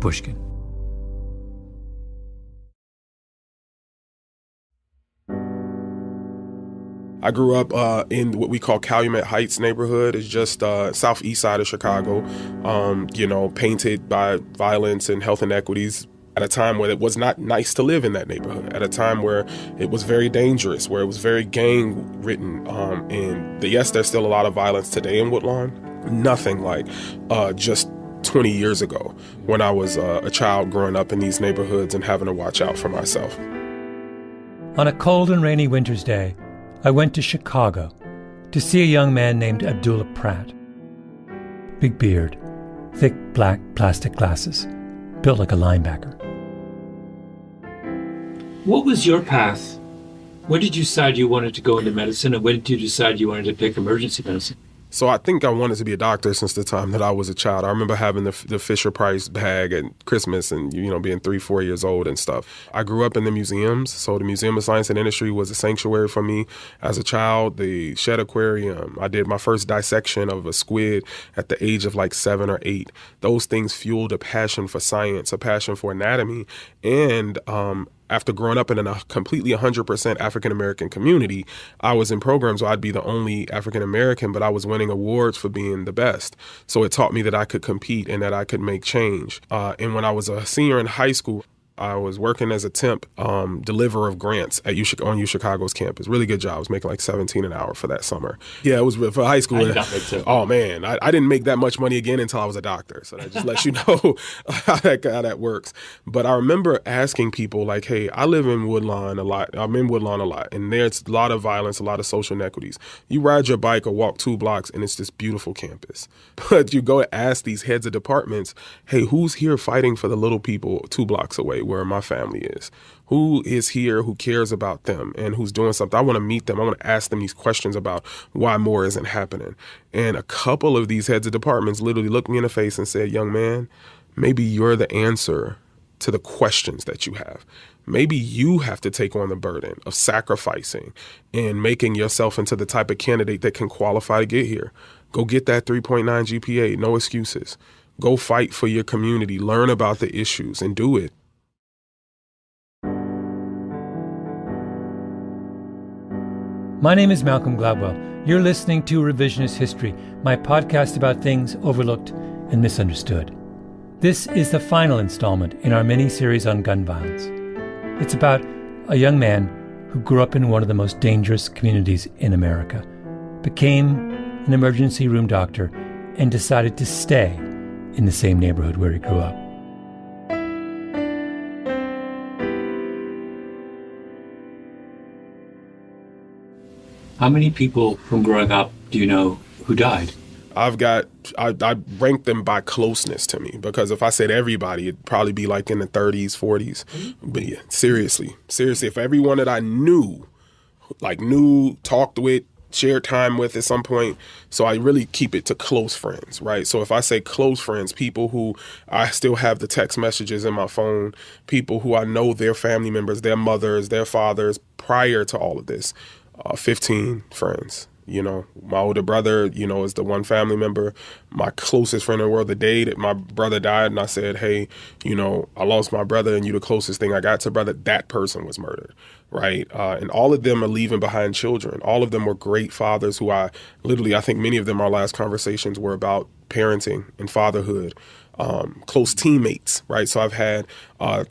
Pushkin. I grew up in what we call Calumet Heights neighborhood. It's just southeast side of Chicago, painted by violence and health inequities at a time where it was not nice to live in that neighborhood, at a time where it was very dangerous, where it was very gang-ridden. Yes, there's still a lot of violence today in Woodlawn. Nothing like just 20 years ago when I was a child growing up in these neighborhoods and having to watch out for myself. On a cold and rainy winter's day, I went to Chicago to see a young man named Abdullah Pratt. Big beard, thick black plastic glasses, built like a linebacker. What was your path? When did you decide you wanted to go into medicine, and when did you decide you wanted to pick emergency medicine? So I think I wanted to be a doctor since the time that I was a child. I remember having the Fisher-Price bag at Christmas and, being 3-4 years old and stuff. I grew up in the museums. So the Museum of Science and Industry was a sanctuary for me as a child. The Shedd Aquarium. I did my first dissection of a squid at the age of like 7 or 8. Those things fueled a passion for science, a passion for anatomy, and after growing up in a completely 100% African-American community, I was in programs where I'd be the only African-American, but I was winning awards for being the best. So it taught me that I could compete and that I could make change. And when I was a senior in high school, I was working as a temp deliverer of grants at on Chicago's campus. Really good job. I was making like $17 an hour for that summer. Yeah, it was for high school. I did not make so. Oh, man. I didn't make that much money again until I was a doctor. So that just lets you know how that works. But I remember asking people like, hey, I live in Woodlawn a lot. I'm in Woodlawn a lot. And there's a lot of violence, a lot of social inequities. You ride your bike or walk 2 blocks and it's this beautiful campus. But you go to ask these heads of departments, hey, who's here fighting for the little people 2 blocks away where my family is? Who is here who cares about them and who's doing something? I want to meet them. I want to ask them these questions about why more isn't happening. And a couple of these heads of departments literally looked me in the face and said, young man, maybe you're the answer to the questions that you have. Maybe you have to take on the burden of sacrificing and making yourself into the type of candidate that can qualify to get here. Go get that 3.9 GPA, no excuses. Go fight for your community, learn about the issues, and do it. My name is Malcolm Gladwell. You're listening to Revisionist History, my podcast about things overlooked and misunderstood. This is the final installment in our mini-series on gun violence. It's about a young man who grew up in one of the most dangerous communities in America, became an emergency room doctor, and decided to stay in the same neighborhood where he grew up. How many people from growing up do you know who died? I rank them by closeness to me, because if I said everybody, it'd probably be like in the 30s, 40s. But yeah, seriously, if everyone that I knew, talked with, shared time with at some point. So I really keep it to close friends, right? So if I say close friends, people who I still have the text messages in my phone, people who I know their family members, their mothers, their fathers, prior to all of this, 15 friends. My older brother, is the one family member. My closest friend in the world, the day that my brother died, and I said, hey, I lost my brother and you the closest thing I got to brother, that person was murdered, right? And all of them are leaving behind children. All of them were great fathers who I think many of them, our last conversations were about parenting and fatherhood. Close teammates, right? So I've had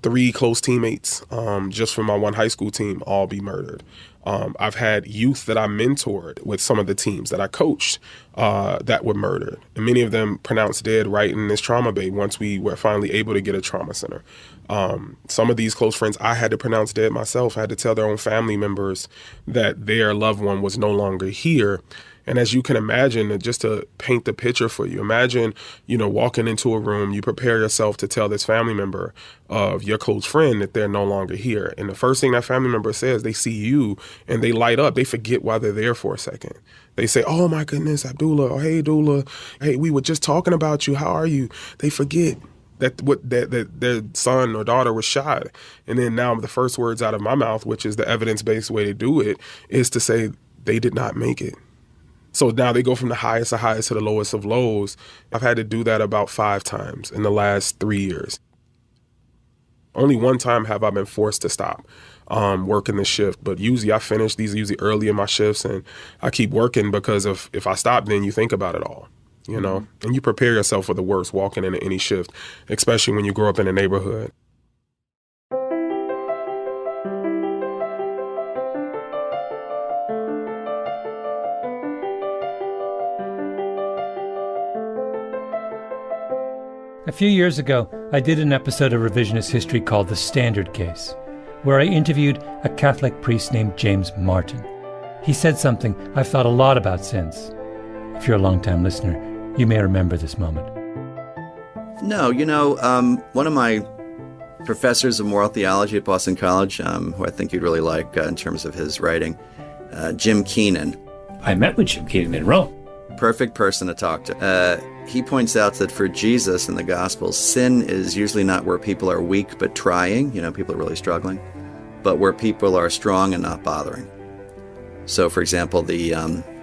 3 close teammates just from my one high school team all be murdered. I've had youth that I mentored with some of the teams that I coached that were murdered. And many of them pronounced dead right in this trauma bay once we were finally able to get a trauma center. Some of these close friends I had to pronounce dead myself. I had to tell their own family members that their loved one was no longer here. And as you can imagine, just to paint the picture for you, imagine, walking into a room, you prepare yourself to tell this family member of your close friend that they're no longer here. And the first thing that family member says, they see you and they light up. They forget why they're there for a second. They say, oh my goodness, Abdullah, or hey, Dula, hey, we were just talking about you. How are you? They forget that their son or daughter was shot. And then now the first words out of my mouth, which is the evidence-based way to do it, is to say they did not make it. So now they go from the highest of highs to the lowest of lows. I've had to do that about 5 times in the last 3 years. Only one time have I been forced to stop working the shift, but usually I finish these usually early in my shifts, and I keep working because if I stop, then you think about it all, you know, and you prepare yourself for the worst walking into any shift, especially when you grow up in a neighborhood. A few years ago, I did an episode of Revisionist History called The Standard Case, where I interviewed a Catholic priest named James Martin. He said something I've thought a lot about since. If you're a long-time listener, you may remember this moment. No, one of my professors of moral theology at Boston College, who I think you'd really like in terms of his writing, Jim Keenan. I met with Jim Keenan in Rome. Perfect person to talk to. He points out that for Jesus in the Gospels, sin is usually not where people are weak but trying, people are really struggling, but where people are strong and not bothering. So, for example, the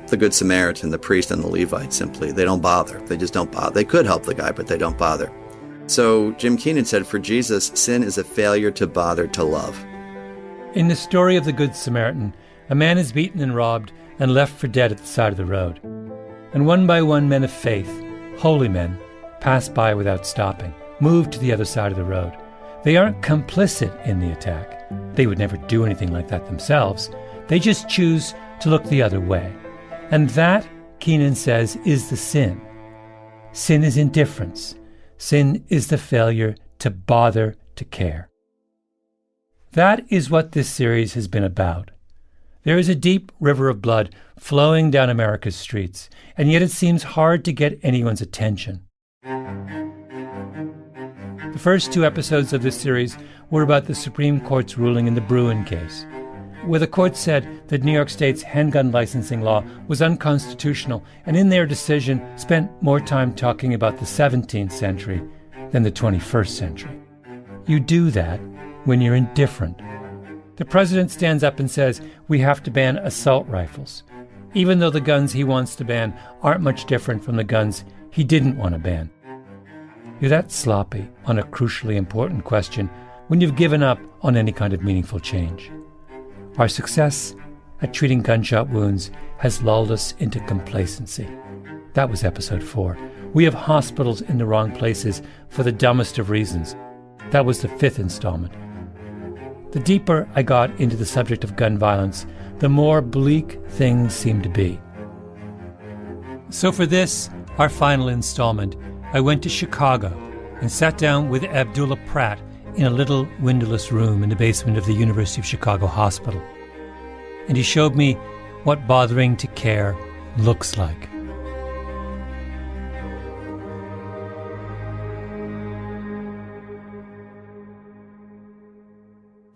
Good Samaritan, the priest, and the Levite they don't bother. They just don't bother. They could help the guy, but they don't bother. So Jim Keenan said, for Jesus, sin is a failure to bother to love. In the story of the Good Samaritan, a man is beaten and robbed and left for dead at the side of the road. And one by one, men of faith, holy men, pass by without stopping, move to the other side of the road. They aren't complicit in the attack. They would never do anything like that themselves. They just choose to look the other way. And that, Keenan says, is the sin. Sin is indifference. Sin is the failure to bother to care. That is what this series has been about. There is a deep river of blood flowing down America's streets, and yet it seems hard to get anyone's attention. The first 2 episodes of this series were about the Supreme Court's ruling in the Bruen case, where the court said that New York State's handgun licensing law was unconstitutional, and in their decision spent more time talking about the 17th century than the 21st century. You do that when you're indifferent. The president stands up and says we have to ban assault rifles, even though the guns he wants to ban aren't much different from the guns he didn't want to ban. You're that sloppy on a crucially important question when you've given up on any kind of meaningful change. Our success at treating gunshot wounds has lulled us into complacency. That was episode 4. We have hospitals in the wrong places for the dumbest of reasons. That was the 5th installment. The deeper I got into the subject of gun violence, the more bleak things seemed to be. So for this, our final installment, I went to Chicago and sat down with Abdullah Pratt in a little windowless room in the basement of the University of Chicago Hospital. And he showed me what bothering to care looks like.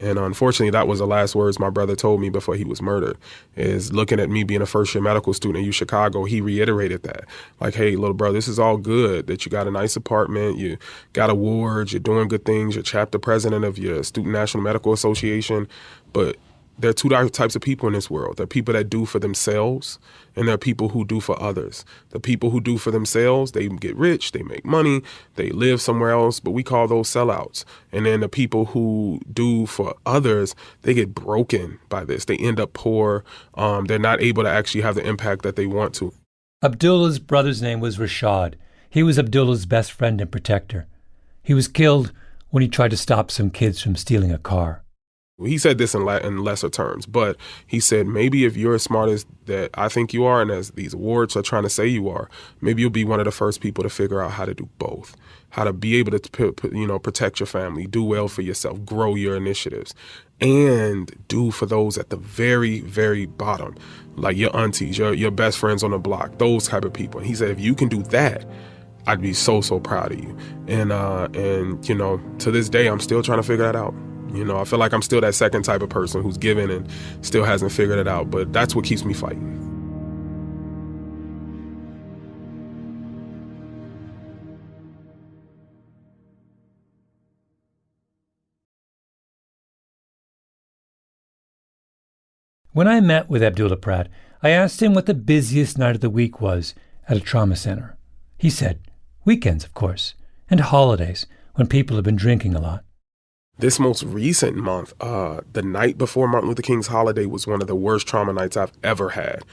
And unfortunately, that was the last words my brother told me before he was murdered, is looking at me being a first-year medical student at UChicago, he reiterated that. Like, hey, little bro, this is all good, that you got a nice apartment, you got awards, you're doing good things, you're chapter president of your Student National Medical Association, but there are 2 types of people in this world. There are people that do for themselves, and there are people who do for others. The people who do for themselves, they get rich, they make money, they live somewhere else, but we call those sellouts. And then the people who do for others, they get broken by this. They end up poor. They're not able to actually have the impact that they want to. Abdullah's brother's name was Rashad. He was Abdullah's best friend and protector. He was killed when he tried to stop some kids from stealing a car. He said this in lesser terms, but he said, maybe if you're as smart as that I think you are and as these awards are trying to say you are, maybe you'll be one of the first people to figure out how to do both, how to be able to protect your family, do well for yourself, grow your initiatives, and do for those at the very, very bottom, like your aunties, your best friends on the block, those type of people. And he said, if you can do that, I'd be so, so proud of you. And to this day, I'm still trying to figure that out. I feel like I'm still that second type of person who's given and still hasn't figured it out, but that's what keeps me fighting. When I met with Abdullah Pratt, I asked him what the busiest night of the week was at a trauma center. He said, weekends, of course, and holidays when people have been drinking a lot. This most recent month, the night before Martin Luther King's holiday was one of the worst trauma nights I've ever had.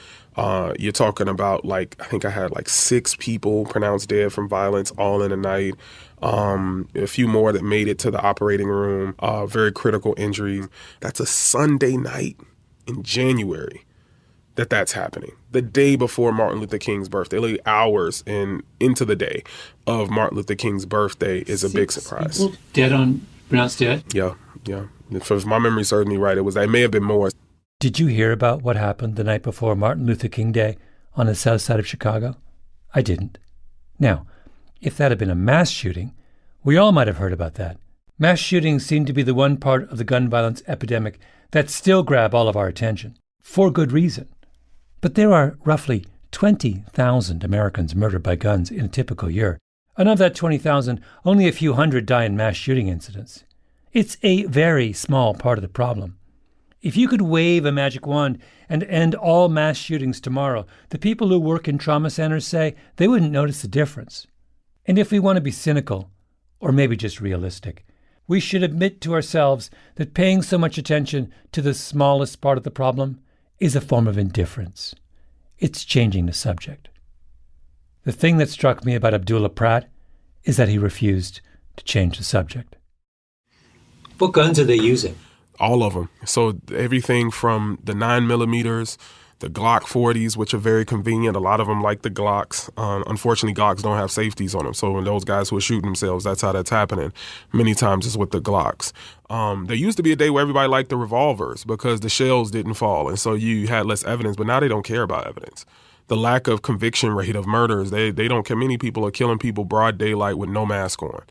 You're talking about, I think I had 6 people pronounced dead from violence all in a night. A few more that made it to the operating room, very critical injuries. That's a Sunday night in January that's happening. The day before Martin Luther King's birthday, literally hours into the day of Martin Luther King's birthday is a big surprise. People pronounced dead? Yeah. If my memory serves me right, it may have been more. Did you hear about what happened the night before Martin Luther King Day on the south side of Chicago? I didn't. Now, if that had been a mass shooting, we all might have heard about that. Mass shootings seem to be the one part of the gun violence epidemic that still grab all of our attention, for good reason. But there are roughly 20,000 Americans murdered by guns in a typical year. And of that 20,000, only a few hundred die in mass shooting incidents. It's a very small part of the problem. If you could wave a magic wand and end all mass shootings tomorrow, the people who work in trauma centers say they wouldn't notice the difference. And if we want to be cynical, or maybe just realistic, we should admit to ourselves that paying so much attention to the smallest part of the problem is a form of indifference. It's changing the subject. The thing that struck me about Abdullah Pratt is that he refused to change the subject. What guns are they using? All of them. So everything from the 9mm, the Glock 40s, which are very convenient. A lot of them like the Glocks. Unfortunately, Glocks don't have safeties on them. So when those guys who are shooting themselves, that's how that's happening. Many times it's with the Glocks. There used to be a day where everybody liked the revolvers because the shells didn't fall. And so you had less evidence, but now they don't care about evidence. The lack of conviction rate of murders, they don't care. Many people are killing people broad daylight with no mask on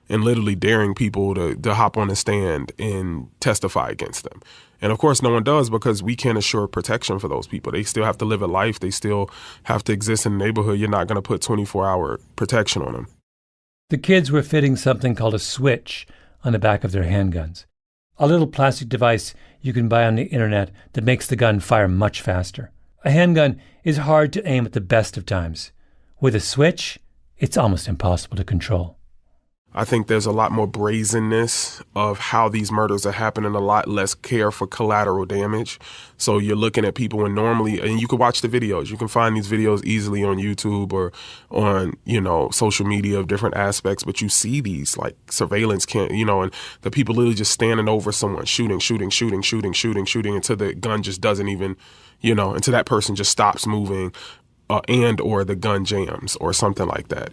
and literally daring people to hop on the stand and testify against them. And of course, no one does because we can't assure protection for those people. They still have to live a life. They still have to exist in the neighborhood. You're not going to put 24-hour protection on them. The kids were fitting something called a switch on the back of their handguns, a little plastic device you can buy on the internet that makes the gun fire much faster. A handgun is hard to aim at the best of times. With a switch, it's almost impossible to control. I think there's a lot more brazenness of how these murders are happening, a lot less care for collateral damage. So you're looking at people and normally, and you can watch the videos. You can find these videos easily on YouTube or on, social media of different aspects, but you see these surveillance and the people literally just standing over someone, shooting until the gun just doesn't even, until that person just stops moving or the gun jams or something like that.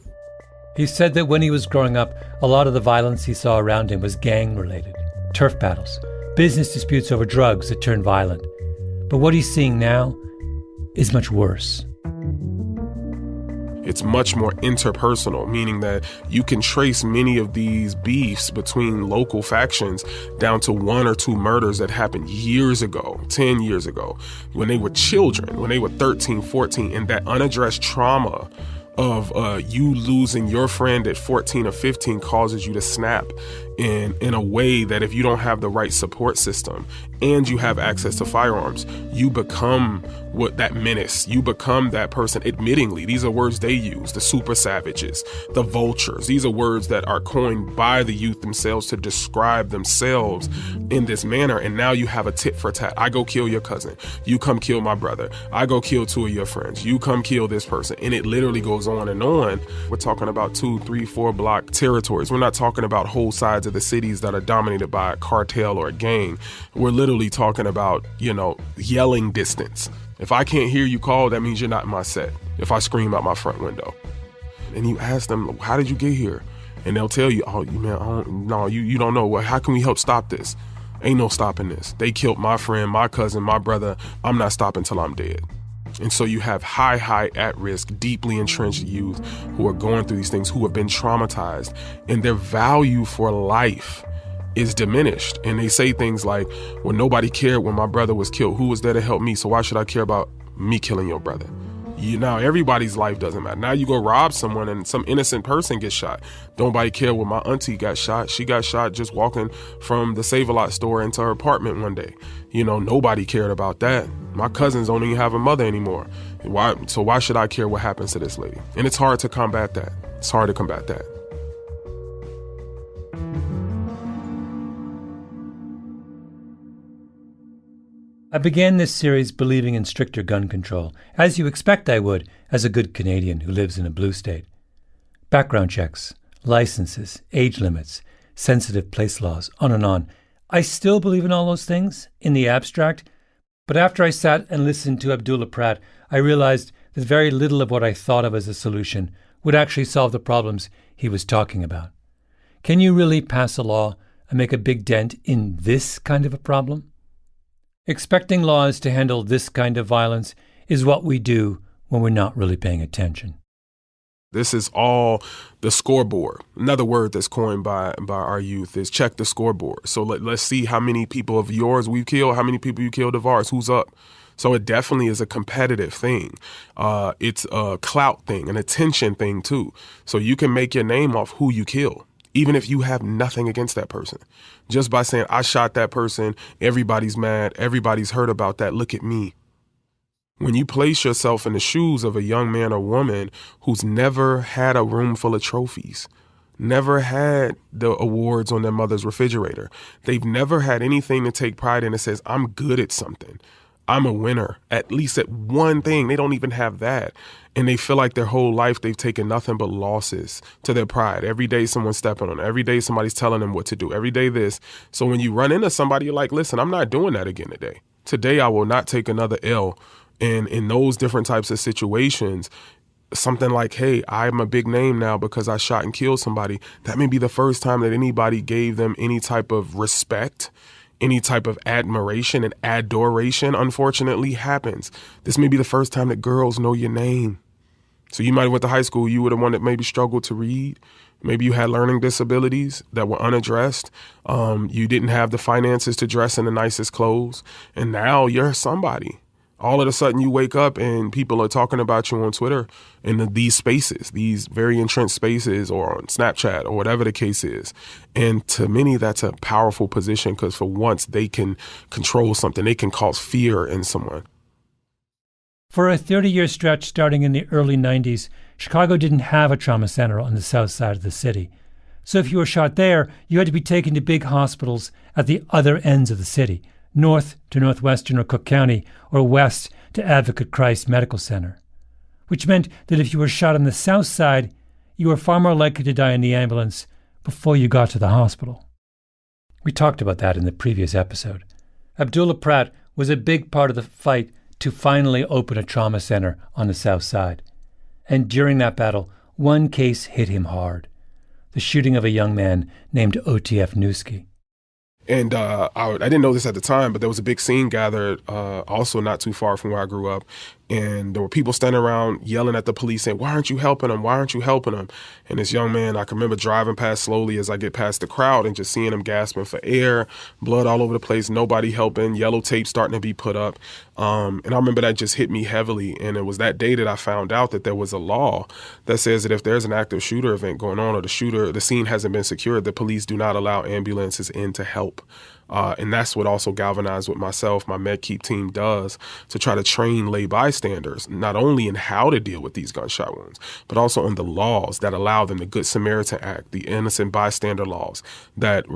He said that when he was growing up, a lot of the violence he saw around him was gang-related, turf battles, business disputes over drugs that turned violent. But what he's seeing now is much worse. It's much more interpersonal, meaning that you can trace many of these beefs between local factions down to 1 or 2 murders that happened years ago, 10 years ago, when they were children, when they were 13, 14, and that unaddressed trauma of you losing your friend at 14 or 15 causes you to snap in a way that if you don't have the right support system and you have access to firearms, you become that menace. You become that person. Admittingly, these are words they use, the super savages, the vultures. These are words that are coined by the youth themselves to describe themselves in this manner. And now you have a tit for tat. I go kill your cousin. You come kill my brother. I go kill 2 of your friends. You come kill this person. And it literally goes on and on. We're talking about 2, 3, 4 block territories. We're not talking about whole sides of the cities that are dominated by a cartel or a gang. We're literally talking about, yelling distance. If I can't hear you call, that means you're not in my set. If I scream out my front window. And you ask them, how did you get here? And they'll tell you, you don't know. Well, how can we help stop this? Ain't no stopping this. They killed my friend, my cousin, my brother. I'm not stopping till I'm dead. And so you have high at-risk, deeply entrenched youth who are going through these things, who have been traumatized, and their value for life is diminished. And they say things like, well, nobody cared when my brother was killed. Who was there to help me? So why should I care about me killing your brother? Now everybody's life doesn't matter. Now you go rob someone and some innocent person gets shot. Nobody cared when my auntie got shot. She got shot just walking from the Save-A-Lot store into her apartment one day. Nobody cared about that. My cousins don't even have a mother anymore. So why should I care what happens to this lady? And it's hard to combat that. I began this series believing in stricter gun control, as you expect I would as a good Canadian who lives in a blue state. Background checks, licenses, age limits, sensitive place laws, on and on. I still believe in all those things, in the abstract, but after I sat and listened to Abdullah Pratt, I realized that very little of what I thought of as a solution would actually solve the problems he was talking about. Can you really pass a law and make a big dent in this kind of a problem? Expecting laws to handle this kind of violence is what we do when we're not really paying attention. This is all the scoreboard. Another word that's coined by our youth is check the scoreboard. So let's see how many people of yours we've killed, how many people you killed of ours, who's up. So it definitely is a competitive thing. It's a clout thing, an attention thing too. So you can make your name off who you kill, even if you have nothing against that person. Just by saying, I shot that person, everybody's mad, everybody's heard about that, look at me. When you place yourself in the shoes of a young man or woman who's never had a room full of trophies, never had the awards on their mother's refrigerator, they've never had anything to take pride in that says, I'm good at something, I'm a winner, at least at one thing. They don't even have that. And they feel like their whole life they've taken nothing but losses to their pride. Every day someone's stepping on them. Every day somebody's telling them what to do. Every day this. So when you run into somebody, you're like, listen, I'm not doing that again today. Today I will not take another L. And in those different types of situations, something like, hey, I'm a big name now because I shot and killed somebody. That may be the first time that anybody gave them any type of respect, any type of admiration, and adoration, unfortunately, happens. This may be the first time that girls know your name. So you might have went to high school, you were the one that maybe struggled to read. Maybe you had learning disabilities that were unaddressed. You didn't have the finances to dress in the nicest clothes. And now you're somebody. All of a sudden you wake up and people are talking about you on Twitter in these spaces, these very entrenched spaces, or on Snapchat or whatever the case is. And to many, that's a powerful position because for once they can control something. They can cause fear in someone. For a 30-year stretch starting in the early 90s, Chicago didn't have a trauma center on the south side of the city. So if you were shot there, you had to be taken to big hospitals at the other ends of the city, north to Northwestern or Cook County, or west to Advocate Christ Medical Center, which meant that if you were shot on the south side, you were far more likely to die in the ambulance before you got to the hospital. We talked about that in the previous episode. Abdullah Pratt was a big part of the fight to finally open a trauma center on the south side. And during that battle, one case hit him hard: the shooting of a young man named OTF Newski. And I didn't know this at the time, but there was a big scene gathered also not too far from where I grew up. And there were people standing around yelling at the police saying, why aren't you helping them? Why aren't you helping them? And this young man, I can remember driving past slowly as I get past the crowd and just seeing him gasping for air, blood all over the place, nobody helping, yellow tape starting to be put up. And I remember that just hit me heavily. And it was that day that I found out that there was a law that says that if there's an active shooter event going on or the scene hasn't been secured, the police do not allow ambulances in to help. And that's what also galvanized what myself, my MedKeep team does to try to train lay bystanders, not only in how to deal with these gunshot wounds, but also in the laws that allow them, the Good Samaritan Act, the innocent bystander laws that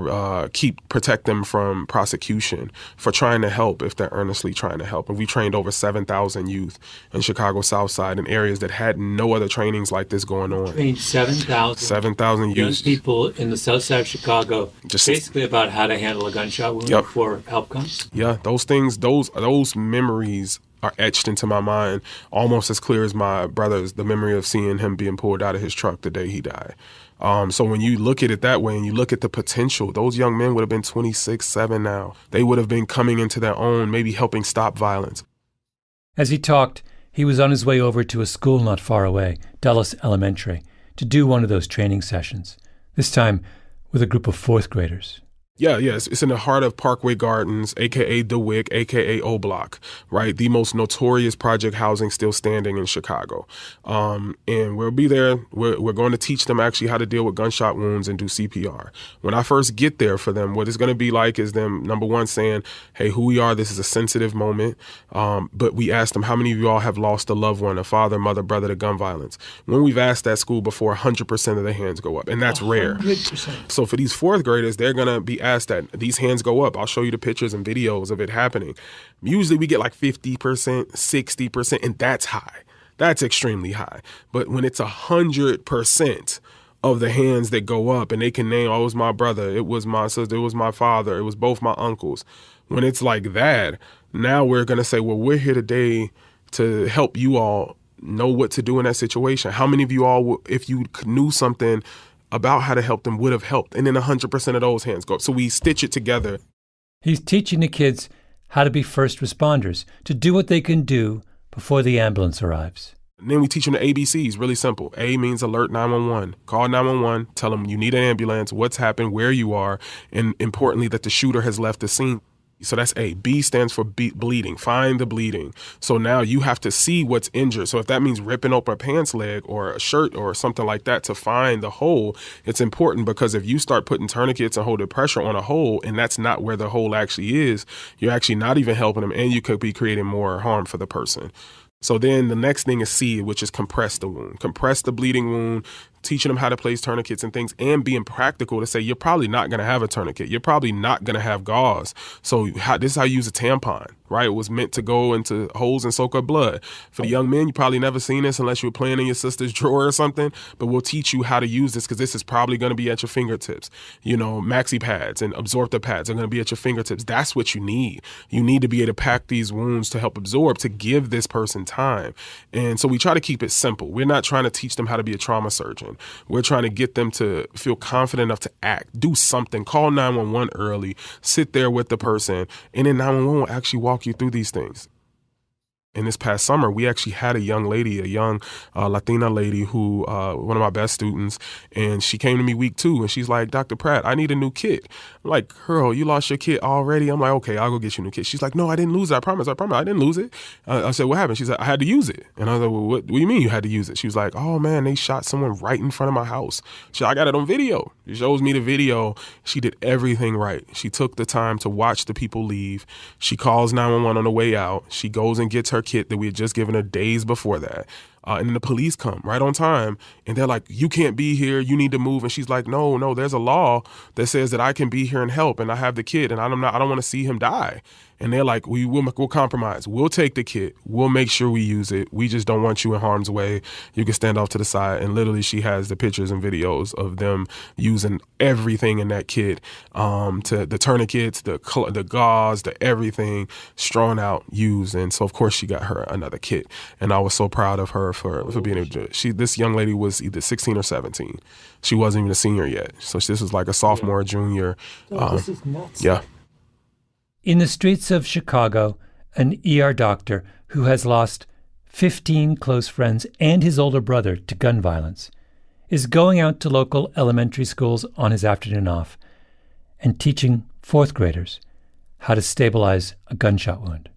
protect them from prosecution for trying to help if they're earnestly trying to help. And we trained over 7,000 youth in Chicago South Side in areas that had no other trainings like this going on. Trained 7,000 youth. young people in the South Side of Chicago, basically about how to handle a gunshot wound before help comes. Yeah, those things, those memories are etched into my mind almost as clear as my brother's, the memory of seeing him being pulled out of his truck the day he died. So when you look at it that way and you look at the potential, those young men would have been 26, 7 now. They would have been coming into their own, maybe helping stop violence. As he talked, he was on his way over to a school not far away, Dulles Elementary, to do one of those training sessions, this time with a group of fourth graders. Yeah, it's in the heart of Parkway Gardens, a.k.a. DeWick, a.k.a. O Block, right? The most notorious project housing still standing in Chicago. And we'll be there. We're going to teach them actually how to deal with gunshot wounds and do CPR. When I first get there for them, what it's going to be like is them, number one, saying, hey, who we are, this is a sensitive moment. But we asked them, how many of you all have lost a loved one, a father, mother, brother to gun violence? When we've asked that school before, 100% of their hands go up, and that's 100%. Rare. So for these fourth graders, they're going to be ask that. These hands go up. I'll show you the pictures and videos of it happening. Usually we get like 50%, 60%, and that's high. That's extremely high. But when it's 100% of the hands that go up and they can name, oh, it was my brother, it was my sister, it was my father, it was both my uncles. When it's like that, now we're going to say, well, we're here today to help you all know what to do in that situation. How many of you all, if you knew something about how to help them, would have helped? And then 100% of those hands go up. So we stitch it together. He's teaching the kids how to be first responders, to do what they can do before the ambulance arrives. And then we teach them the ABCs, really simple. A means alert 911. Call 911, tell them you need an ambulance, what's happened, where you are, and importantly, that the shooter has left the scene. So that's A. B stands for bleeding. Find the bleeding. So now you have to see what's injured. So if that means ripping open a pants leg or a shirt or something like that to find the hole, it's important, because if you start putting tourniquets and holding pressure on a hole and that's not where the hole actually is, you're actually not even helping them, and you could be creating more harm for the person. So then the next thing is C, which is compress the wound. Compress the bleeding wound, teaching them how to place tourniquets and things, and being practical to say you're probably not going to have a tourniquet. You're probably not going to have gauze. So this is how you use a tampon, right? It was meant to go into holes and soak up blood. For the young men, you probably never seen this unless you were playing in your sister's drawer or something, but we'll teach you how to use this, because this is probably going to be at your fingertips. You know, maxi pads and absorptor pads are going to be at your fingertips. That's what you need. You need to be able to pack these wounds to help absorb, to give this person time. And so we try to keep it simple. We're not trying to teach them how to be a trauma surgeon. We're trying to get them to feel confident enough to act, do something, call 911 early, sit there with the person, and then 911 will actually walk you through these things. In this past summer, we actually had a young lady, a young Latina lady who, one of my best students, and she came to me week 2, and she's like, Dr. Pratt, I need a new kit. I'm like, girl, you lost your kit already? I'm like, okay, I'll go get you a new kit. She's like, no, I didn't lose it. I promise, I didn't lose it. I said, what happened? She said, I had to use it. And I was like, well, what do you mean you had to use it? She was like, oh man, they shot someone right in front of my house. She said, I got it on video. She shows me the video. She did everything right. She took the time to watch the people leave. She calls 911 on the way out. She goes and gets her kit that we had just given her days before that. And then the police come right on time, and they're like, you can't be here, you need to move. And she's like, no, there's a law that says that I can be here and help, and I have the kid, and I don't want to see him die. And they're like, we'll compromise. We'll take the kit. We'll make sure we use it. We just don't want you in harm's way. You can stand off to the side. And literally she has the pictures and videos of them using everything in that kit, to the tourniquets, the gauze, the everything, strewn out, used. And so of course she got her another kit. And I was so proud of her for being able to do it. This young lady was either 16 or 17. She wasn't even a senior yet. So this was like a sophomore, junior. This is nuts. Yeah. In the streets of Chicago, an ER doctor who has lost 15 close friends and his older brother to gun violence is going out to local elementary schools on his afternoon off and teaching fourth graders how to stabilize a gunshot wound.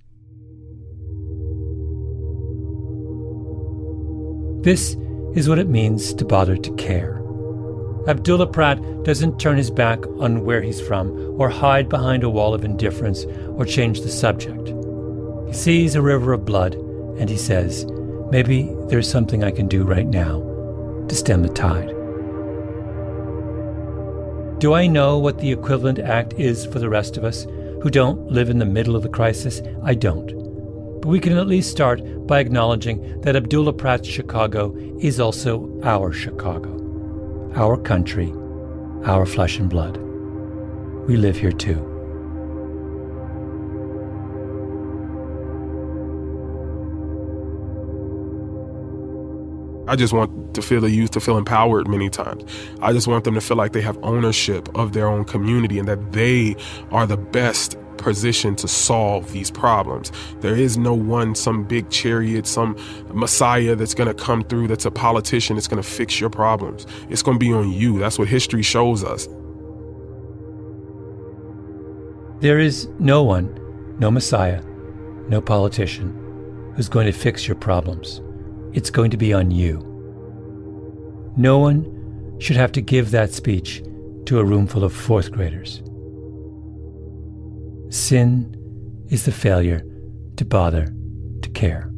This is what it means to bother to care. Abdullah Pratt doesn't turn his back on where he's from or hide behind a wall of indifference or change the subject. He sees a river of blood and he says, maybe there's something I can do right now to stem the tide. Do I know what the equivalent act is for the rest of us who don't live in the middle of the crisis? I don't. But we can at least start by acknowledging that Abdullah Pratt's Chicago is also our Chicago. Our country, our flesh and blood. We live here too. I just want to feel the youth to feel empowered many times. I just want them to feel like they have ownership of their own community and that they are the best position to solve these problems. There is no one, some big chariot, some messiah that's going to come through that's a politician that's going to fix your problems. It's going to be on you. That's what history shows us. There is no one, no messiah, no politician who's going to fix your problems. It's going to be on you. No one should have to give that speech to a room full of fourth graders. Sin is the failure to bother to care.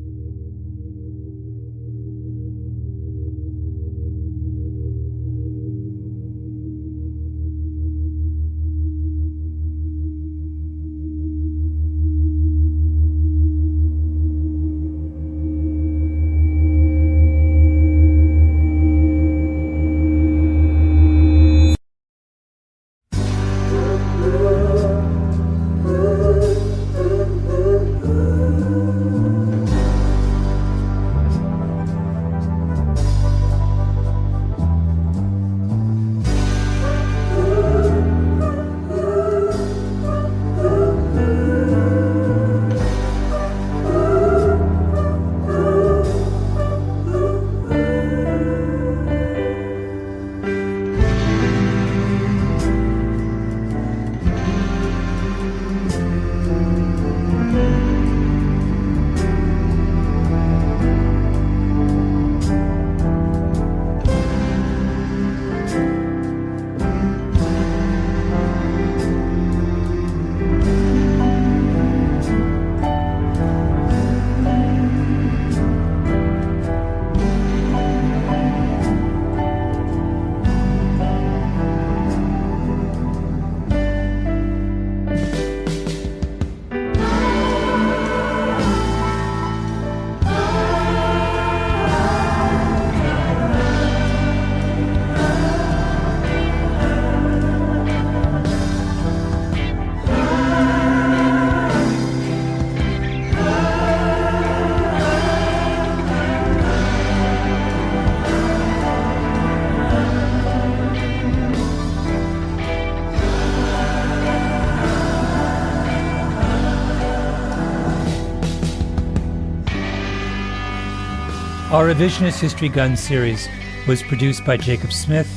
Our Revisionist History Guns series was produced by Jacob Smith,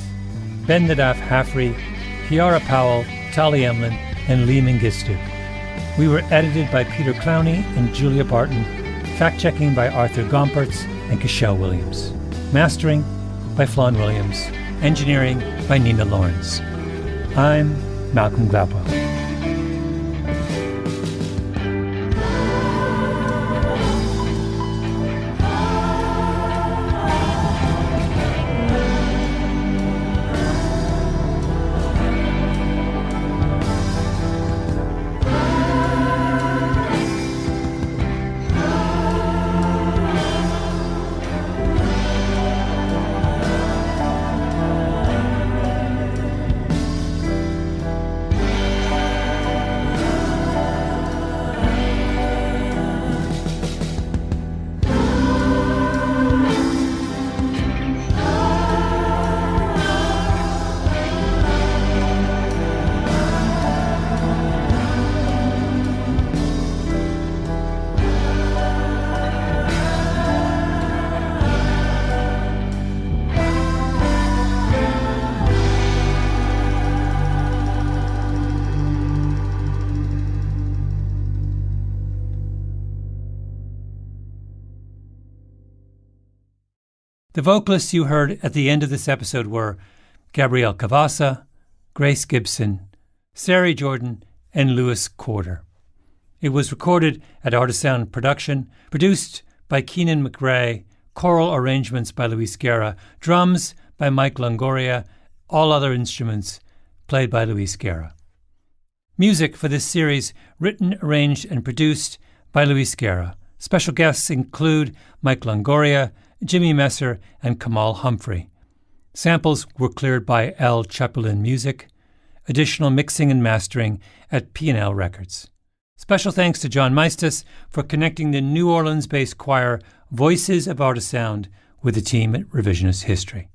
Ben Nadaf Haffrey, Kiara Powell, Tali Emlin, and Lee Mengistu. We were edited by Peter Clowney and Julia Barton, fact-checking by Arthur Gompertz and Cashel Williams, mastering by Flawn Williams, engineering by Nina Lawrence. I'm Malcolm Gladwell. The vocalists you heard at the end of this episode were Gabrielle Cavassa, Grace Gibson, Sari Jordan, and Lewis Corder. It was recorded at Artisound Production, produced by Keenan McRae, choral arrangements by Luis Guerra, drums by Mike Longoria, all other instruments played by Luis Guerra. Music for this series written, arranged, and produced by Luis Guerra. Special guests include Mike Longoria, Jimmy Messer, and Kamal Humphrey. Samples were cleared by L. Chapulin Music. Additional mixing and mastering at P&L Records. Special thanks to John Meistus for connecting the New Orleans-based choir Voices of Artisound with the team at Revisionist History.